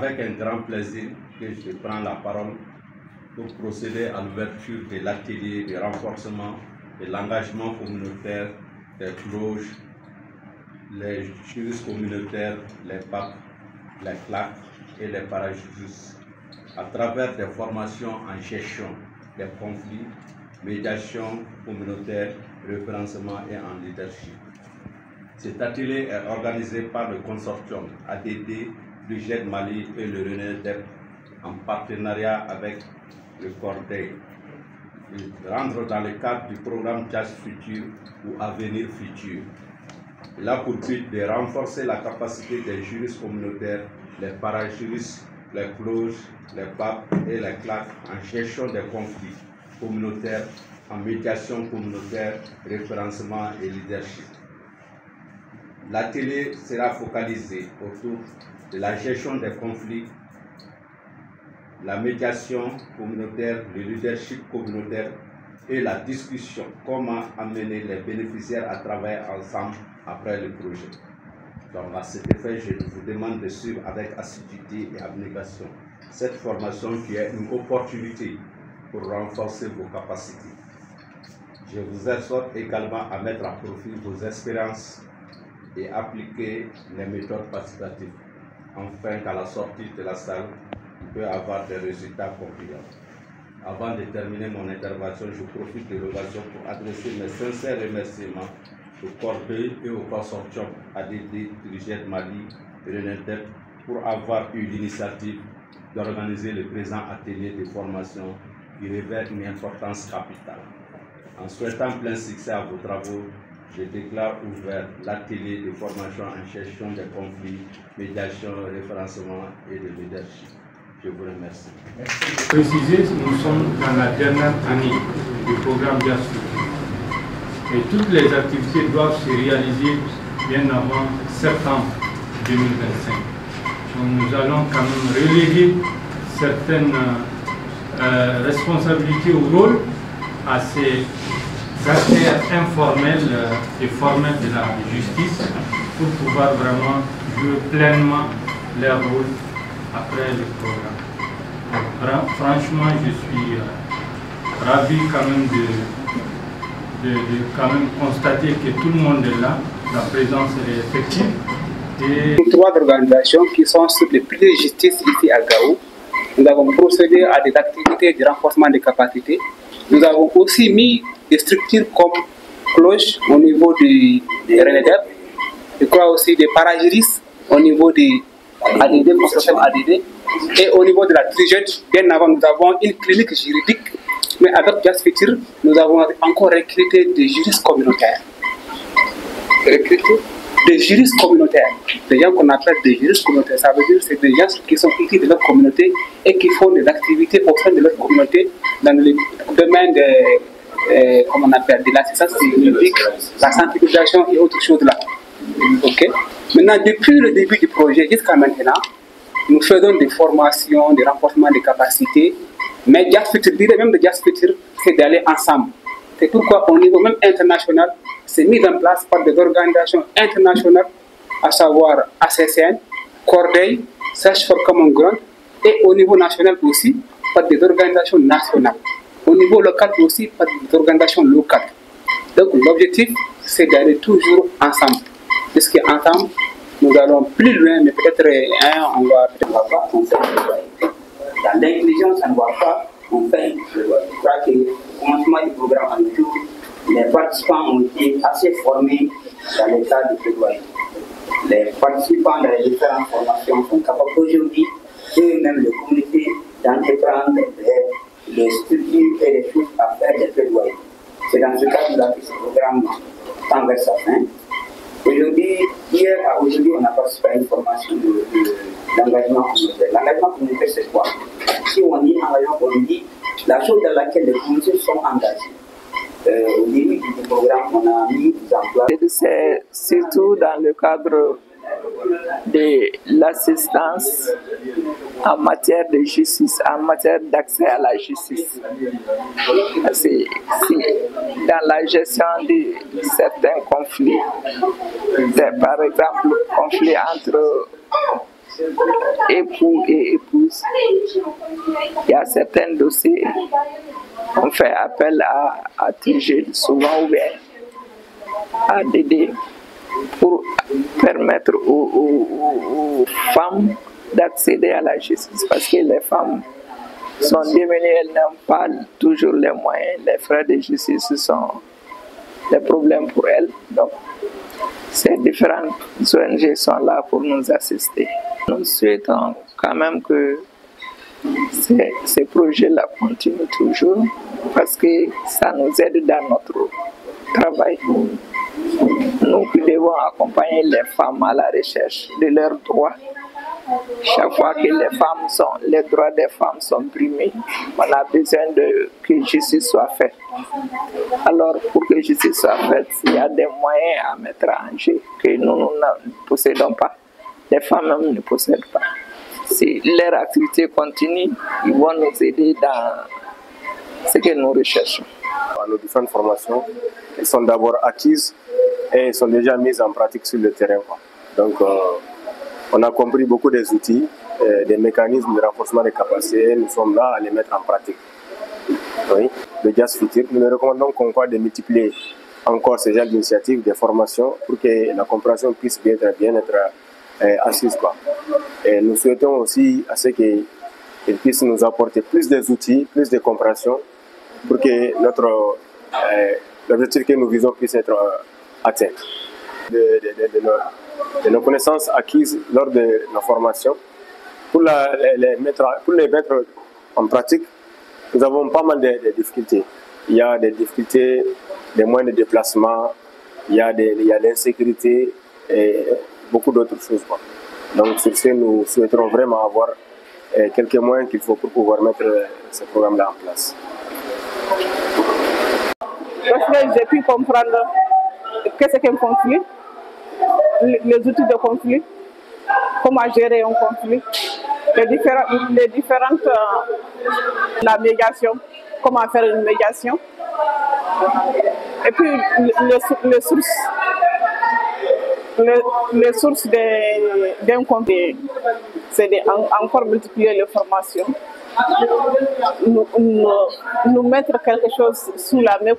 avec un grand plaisir que je prends la parole pour procéder à l'ouverture de l'atelier de renforcement de l'engagement communautaire des cloches, les juristes communautaires, les PAP, les CLAC et les parajuristes, à travers des formations en gestion des conflits, médiation communautaire, référencement et en leadership. Cet atelier est organisé par le consortium ADD, Budget Mali et le RENEDEP en partenariat avec le Corday. Il rentre dans le cadre du programme Jazz Futur ou Avenir Futur. Il a pour but de renforcer la capacité des juristes communautaires, les parajuristes, les cloches, les PAP et les CLAC en gestion des conflits communautaires, en médiation communautaire, référencement et leadership. L'atelier sera focalisé autour de la gestion des conflits, la médiation communautaire, le leadership communautaire et la discussion, comment amener les bénéficiaires à travailler ensemble après le projet. Donc à cet effet, je vous demande de suivre avec assiduité et abnégation cette formation qui est une opportunité pour renforcer vos capacités. Je vous exhorte également à mettre à profit vos expériences et appliquer les méthodes participatives, afin qu'à la sortie de la salle, vous pouvez avoir des résultats concluants. Avant de terminer mon intervention, je profite de l'occasion pour adresser mes sincères remerciements au Corday et au consortium ADD, Budget Mali et RENEDEP pour avoir eu l'initiative d'organiser le présent atelier de formation qui revêt une importance capitale. En souhaitant plein succès à vos travaux, je déclare ouvert l'atelier de formation en gestion des conflits, médiation, référencement et de leadership. Je vous remercie. Merci. Préciser, nous sommes dans la dernière année du programme Jazz Futur. Et toutes les activités doivent se réaliser bien avant septembre 2025. Donc nous allons quand même reléguer certaines responsabilités ou rôles à ces acteurs informels et formels de la justice pour pouvoir vraiment jouer pleinement leur rôle après le programme. Donc, franchement, je suis ravi quand même de constater que tout le monde est là, la présence est effective. Et... Trois organisations qui sont sur le pilier de justice ici à Gao. Nous avons procédé à des activités de renforcement des capacités. Nous avons aussi mis des structures comme cloche au niveau des RENEDEP. Je crois aussi des parajuristes au niveau des ADD, consortium ADD. Et au niveau de la TRIGET, bien avant, nous avons une clinique juridique. Mais avec Jazz Futur, nous avons encore recruté des juristes communautaires. Des juristes communautaires, des gens qu'on appelle des juristes communautaires, ça veut dire que c'est des gens qui sont issus de leur communauté et qui font des activités au sein de leur communauté dans le domaine de, comment on appelle, de l'assistance juridique, la sensibilisation et autres choses là. Okay. Maintenant, depuis le début du projet jusqu'à maintenant, nous faisons des formations, des renforcements des capacités, mais Jazz Futur, l'idée même de Jazz Futur, c'est d'aller ensemble. C'est pourquoi au niveau même international, c'est mis en place par des organisations internationales, à savoir ACCN, Corday, Search for Common Ground, et au niveau national aussi, par des organisations nationales. Au niveau local aussi, par des organisations locales. Donc l'objectif, c'est d'aller toujours ensemble. Parce qu'ensemble, nous allons plus loin, mais peut-être on va pas, on fait dans l'intelligence, on ne va pas, on fait. Je crois que le commencement du programme en tout, les participants ont été assez formés dans le cadre du plaidoyer. Les participants dans les différentes formations sont capables aujourd'hui, eux-mêmes les communautés, d'entreprendre les structures et les choses à faire des plaidoyers. C'est dans ce cadre que ce programme tend vers sa fin. Aujourd'hui, hier à aujourd'hui, on a participé à une formation d'engagement communautaire. L'engagement communautaire, c'est quoi? Si on dit engagement, on dit la chose dans laquelle les communautés sont engagées. Au début du programme, on a mis en place. C'est surtout dans le cadre de l'assistance en matière de justice, en matière d'accès à la justice. C'est dans la gestion de certains conflits, par exemple, conflits entre époux et épouses. Il y a certains dossiers, on fait appel à TG souvent ou bien à DD pour permettre aux femmes d'accéder à la justice, parce que les femmes sont démunies, elles n'ont pas toujours les moyens. Les frais de justice sont des problèmes pour elles. Donc, ces différentes ONG sont là pour nous assister. Nous souhaitons quand même que ces projets-là continuent toujours, parce que ça nous aide dans notre travail. Nous devons accompagner les femmes à la recherche de leurs droits. Chaque fois que les droits des femmes sont brimés, on a besoin que justice soit faite. Alors, pour que justice soit faite, il y a des moyens à mettre en jeu que nous ne possédons pas. Les femmes même ne possèdent pas. Si leur activité continue, ils vont nous aider dans ce que nous recherchons. Nos différentes formations, elles sont d'abord acquises et sont déjà mises en pratique sur le terrain. Donc, on a compris beaucoup des outils, des mécanismes de renforcement des capacités, et nous sommes là à les mettre en pratique. Oui, le JAS Futur, nous nous recommandons de multiplier encore ces genres d'initiatives, des formations, pour que la compréhension puisse bien être assise. Et nous souhaitons aussi à ce qu'ils puissent nous apporter plus d'outils, plus de compréhension, pour que l'objectif que nous visons puisse être atteint. De nos connaissances acquises lors de nos formations, pour les mettre en pratique, nous avons pas mal de difficultés. Il y a des difficultés, des moyens de déplacement, il y a l'insécurité et beaucoup d'autres choses. Donc sur ce, nous souhaiterons vraiment avoir quelques moyens qu'il faut pour pouvoir mettre ce programme-là en place. Parce que j'ai pu comprendre qu'est-ce qu'un conflit, les outils de conflit, comment gérer un conflit, les différentes la médiation, comment faire une médiation, et puis les sources d'un conflit, c'est encore multiplier les formations, nous mettre quelque chose sous la main.